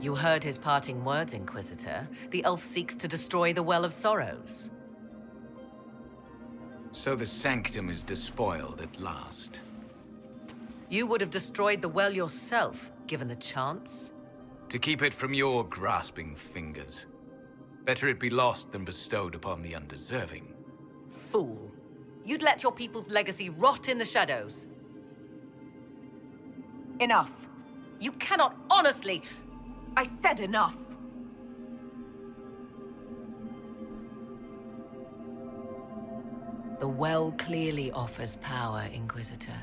You heard his parting words, Inquisitor. The elf seeks to destroy the Well of Sorrows. So the Sanctum is despoiled at last. You would have destroyed the well yourself, given the chance. To keep it from your grasping fingers. Better it be lost than bestowed upon the undeserving. Fool. You'd let your people's legacy rot in the shadows. Enough. You cannot honestly... I said enough. The well clearly offers power, Inquisitor.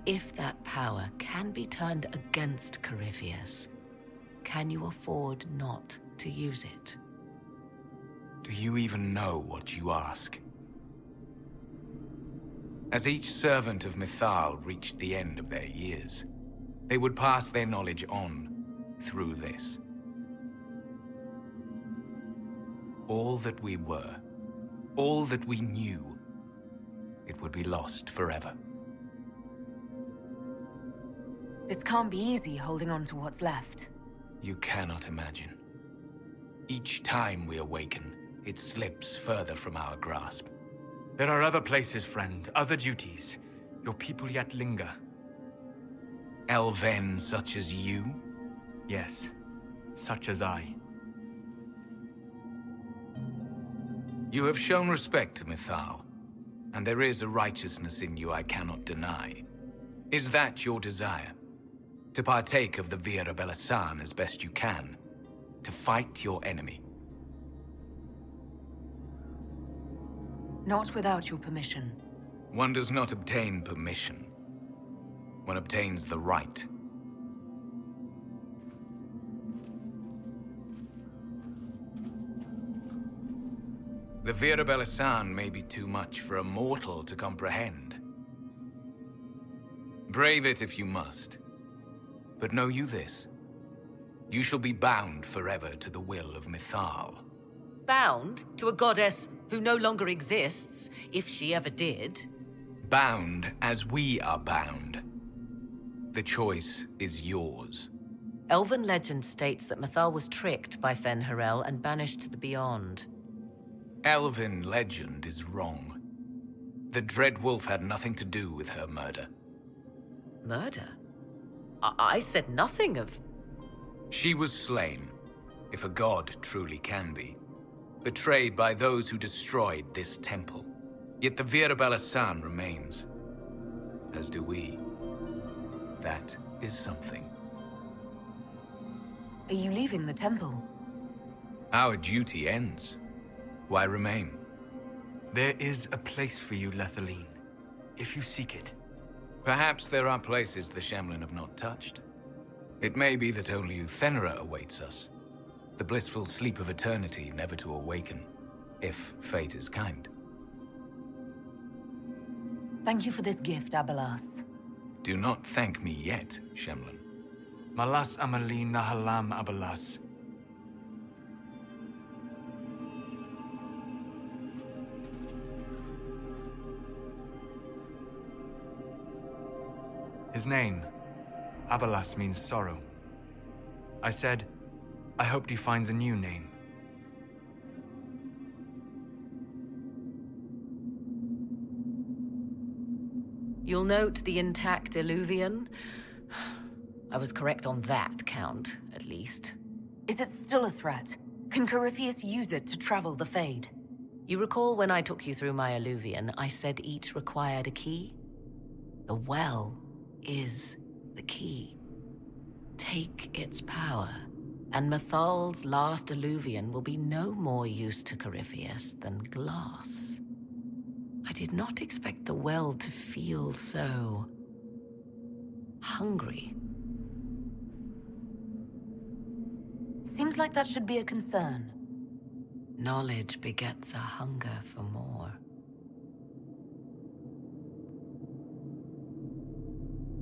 If that power can be turned against Corypheus, can you afford not to use it? Do you even know what you ask? As each servant of Mythal reached the end of their years, they would pass their knowledge on through this. All that we were, all that we knew, it would be lost forever. This can't be easy, holding on to what's left. You cannot imagine. Each time we awaken, it slips further from our grasp. There are other places, friend, other duties. Your people yet linger. Elven such as you? Yes, such as I. You have shown respect to Mythal, and there is a righteousness in you I cannot deny. Is that your desire? To partake of the Vira Belasan as best you can? To fight your enemy? Not without your permission. One does not obtain permission. One obtains the right. The Vira Belasan may be too much for a mortal to comprehend. Brave it if you must. But know you this. You shall be bound forever to the will of Mythal. Bound to a goddess who no longer exists, if she ever did. Bound as we are bound. The choice is yours. Elven legend states that Mythal was tricked by Fen-Harel and banished to the Beyond. Elven legend is wrong. The Dread Wolf had nothing to do with her murder. Murder? I said nothing of... She was slain, if a god truly can be. Betrayed by those who destroyed this temple. Yet the Vira Belasan remains. As do we. That is something. Are you leaving the temple? Our duty ends. Why remain? There is a place for you, Lethaline, if you seek it. Perhaps there are places the Shamlin have not touched. It may be that only Uthenera awaits us. The blissful sleep of eternity, never to awaken, if fate is kind. Thank you for this gift, Abelas. Do not thank me yet, Shamlin. Malas Amalin Nahalam Abalas. His name, Abalas, means sorrow. I said, I hoped he finds a new name. You'll note the intact Illuvian. I was correct on that count, at least. Is it still a threat? Can Corypheus use it to travel the Fade? You recall when I took you through my Illuvian, I said each required a key? The well is the key. Take its power, and Mythal's last Illuvian will be no more use to Corypheus than glass. I did not expect the well to feel so... hungry. Seems like that should be a concern. Knowledge begets a hunger for more.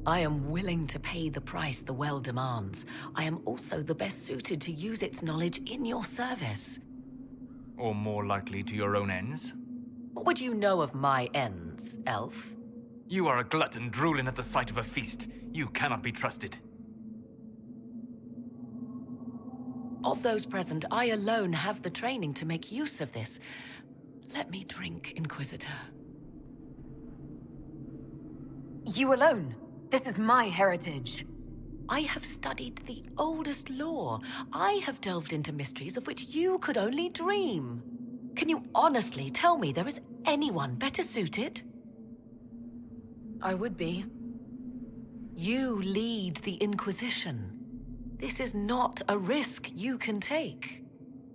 I am willing to pay the price the well demands. I am also the best suited to use its knowledge in your service. Or more likely to your own ends? What would you know of my ends, elf? You are a glutton drooling at the sight of a feast. You cannot be trusted. Of those present, I alone have the training to make use of this. Let me drink, Inquisitor. You alone? This is my heritage. I have studied the oldest lore. I have delved into mysteries of which you could only dream. Can you honestly tell me there is anyone better suited? I would be. You lead the Inquisition. This is not a risk you can take.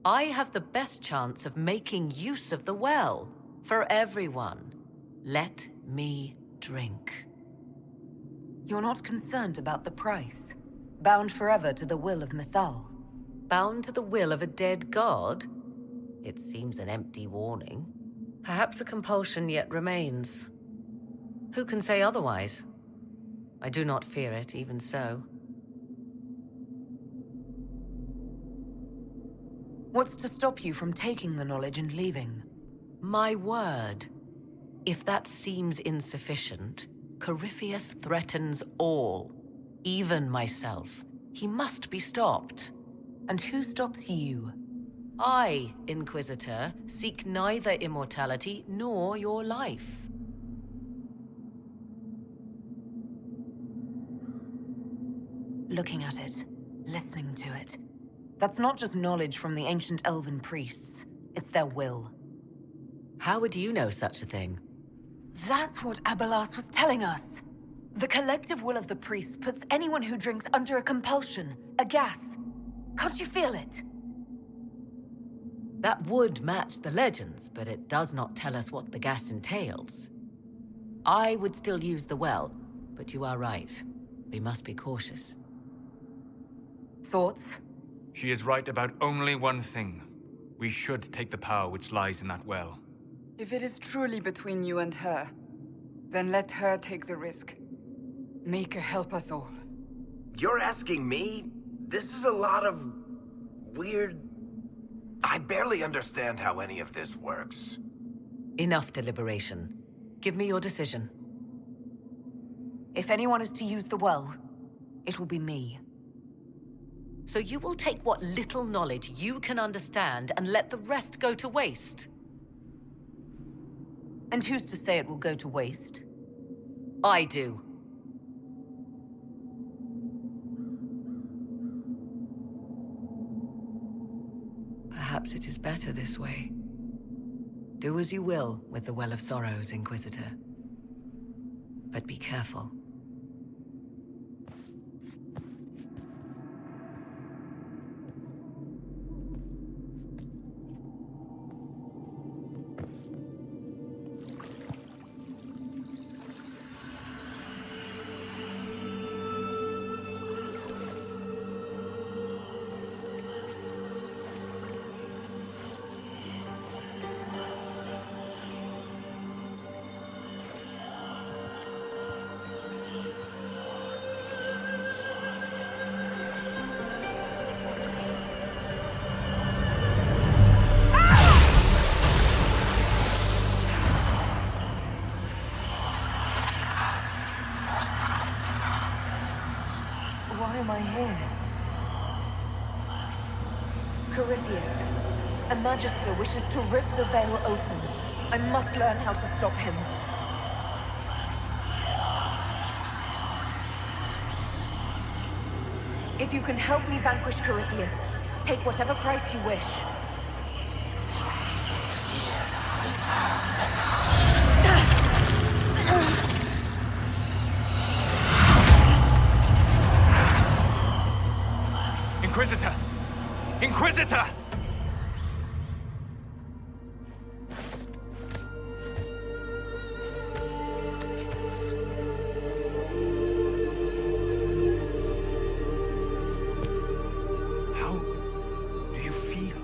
I have the best chance of making use of the well for everyone. Let me drink. You're not concerned about the price? Bound forever to the will of Mythal? Bound to the will of a dead god? It seems an empty warning. Perhaps a compulsion yet remains. Who can say otherwise? I do not fear it, even so. What's to stop you from taking the knowledge and leaving? My word. If that seems insufficient, Corypheus threatens all, even myself. He must be stopped. And who stops you? I, Inquisitor, seek neither immortality nor your life. Looking at it, listening to it. That's not just knowledge from the ancient elven priests. It's their will. How would you know such a thing? That's what Abelas was telling us. The collective will of the priests puts anyone who drinks under a compulsion, a gas. Can't you feel it? That would match the legends, but it does not tell us what the gas entails. I would still use the well, but you are right. We must be cautious. Thoughts? She is right about only one thing. We should take the power which lies in that well. If it is truly between you and her, then let her take the risk. Make her help us all. You're asking me? This is a lot of... weird... I barely understand how any of this works. Enough deliberation. Give me your decision. If anyone is to use the well, it will be me. So you will take what little knowledge you can understand and let the rest go to waste? And who's to say it will go to waste? I do. Perhaps it is better this way. Do as you will with the Well of Sorrows, Inquisitor. But be careful. Why am I here? Corypheus, a Magister wishes to rip the veil open. I must learn how to stop him. If you can help me vanquish Corypheus, take whatever price you wish. Inquisitor! Inquisitor! How do you feel?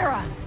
mirror!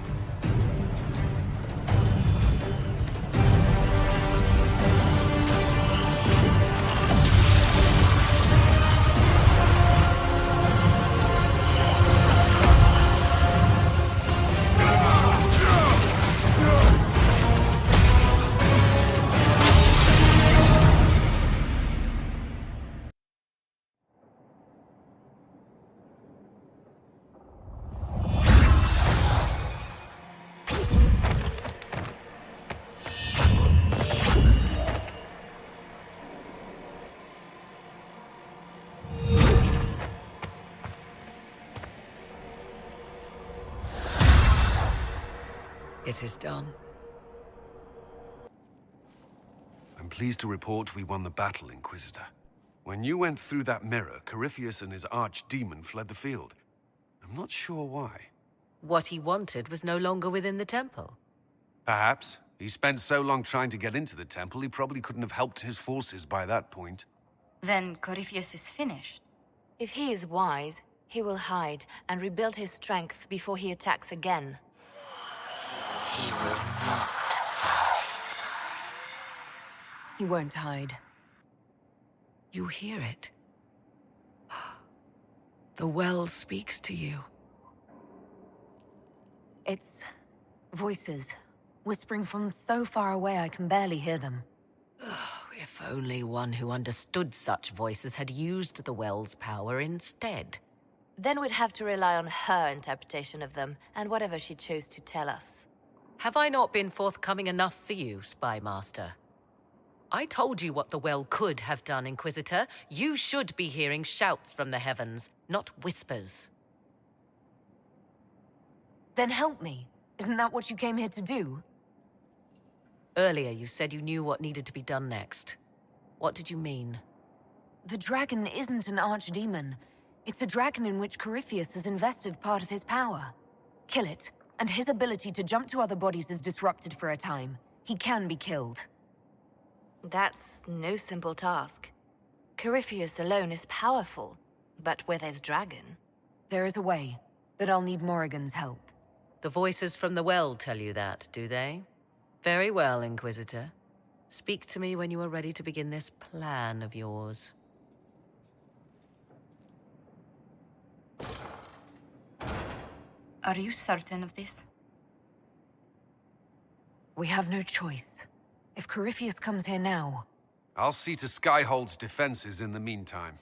It is done. I'm pleased to report we won the battle, Inquisitor. When you went through that mirror, Corypheus and his archdemon fled the field. I'm not sure why. What he wanted was no longer within the temple. Perhaps. He spent so long trying to get into the temple, he probably couldn't have helped his forces by that point. Then Corypheus is finished. If he is wise, he will hide and rebuild his strength before he attacks again. He will not. He won't hide. You hear it. The well speaks to you. It's voices, whispering from so far away I can barely hear them. If only one who understood such voices had used the well's power instead. Then we'd have to rely on her interpretation of them, and whatever she chose to tell us. Have I not been forthcoming enough for you, Spy Master? I told you what the well could have done, Inquisitor. You should be hearing shouts from the heavens, not whispers. Then help me. Isn't that what you came here to do? Earlier you said you knew what needed to be done next. What did you mean? The dragon isn't an archdemon. It's a dragon in which Corypheus has invested part of his power. Kill it, and his ability to jump to other bodies is disrupted for a time. He can be killed. That's no simple task. Corypheus alone is powerful, but with his dragon... There is a way, but I'll need Morrigan's help. The voices from the well tell you that, do they? Very well, Inquisitor. Speak to me when you are ready to begin this plan of yours. Are you certain of this? We have no choice. If Corypheus comes here now... I'll see to Skyhold's defenses in the meantime.